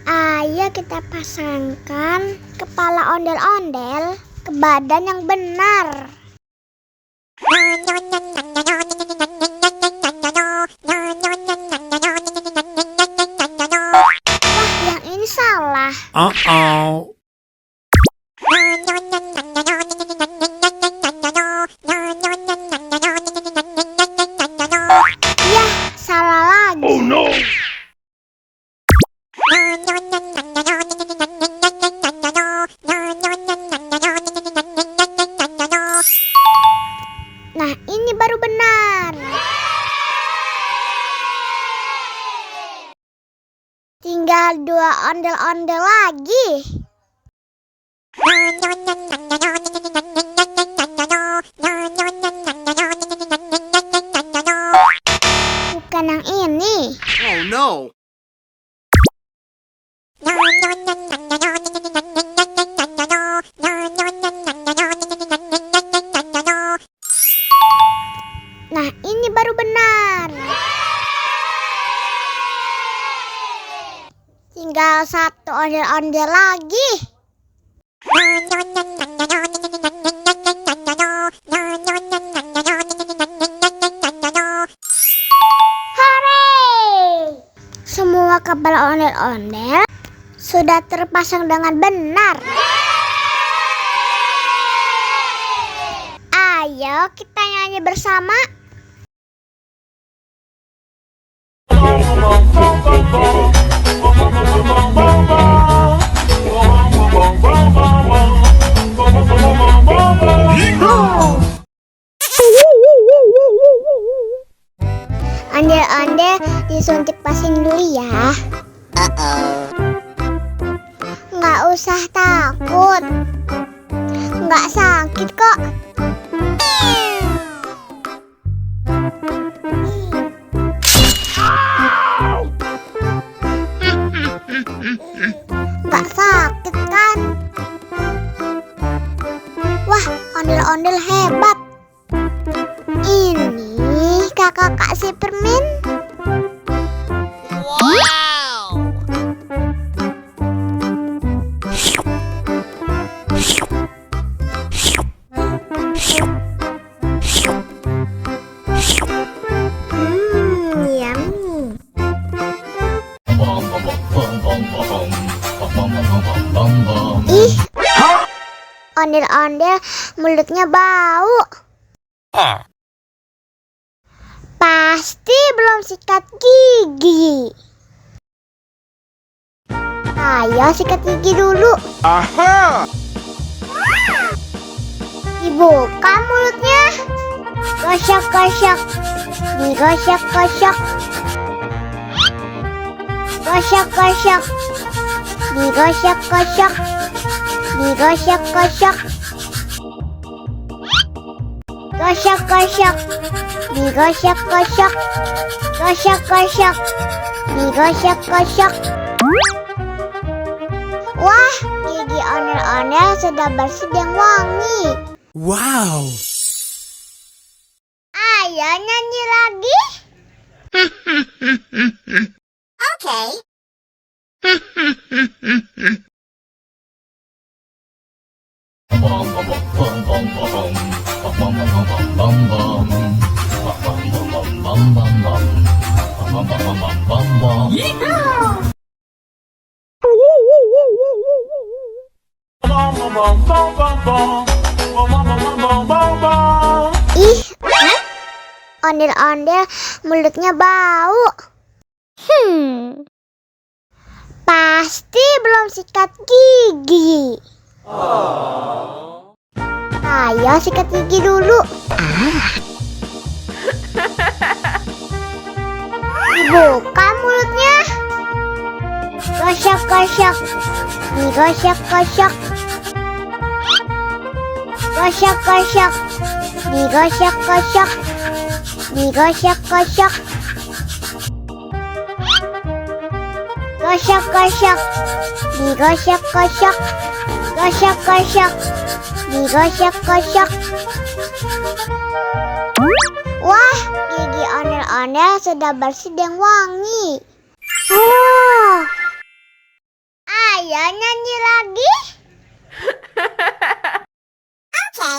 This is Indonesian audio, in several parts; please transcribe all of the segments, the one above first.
Ayo kita pasangkan kepala ondel-ondel ke badan yang benar. Wah, yang ini salah. Yah, salah lagi. Oh no! Nah, ini baru benar. Tinggal 2 ondel-ondel lagi. Bukan yang ini. Oh no! Nah, ini baru benar. Tinggal 1 ondel-ondel lagi. Hore! Semua kepala ondel-ondel sudah terpasang dengan benar. Ayo kita nyanyi bersama. Ondel-ondel disuntik vaksin dulu ya. Nggak usah takut. Nggak sakit kok. Nggak sakit kan? Wah, ondel-ondel hebat. Ini kakak kasih permen. Wow! Yummy. Ih, ondel-ondel mulutnya bau. Pasti belum sikat gigi. Ayo sikat gigi dulu. Aha! Dibuka mulutnya. Gosok-gosok. Digosok-gosok. Gosok-gosok. Digosok-gosok. Digosok-gosok. Gosok-gosok. Digosok-gosok. Gosok-gosok. Digosok-gosok. Wah, gigi ondel-ondel sudah bersih dan wangi. Wow! Ayo nyanyi lagi. Oke. Ih, ondel-ondel mulutnya bau. Pasti belum sikat gigi. Ayo sikat gigi dulu. Buka mulutnya. Gosok-gosok. Digosok-gosok. Gosok-gosok. Digosok-gosok. Digosok-gosok. Gosok-gosok. Digosok-gosok. Gosok-gosok. Digosok-gosok. Wah, gigi ondel-ondel sudah bersih dan wangi. Oh. Ayo nyanyi lagi. Oke.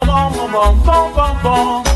Bong bong bong bong bong.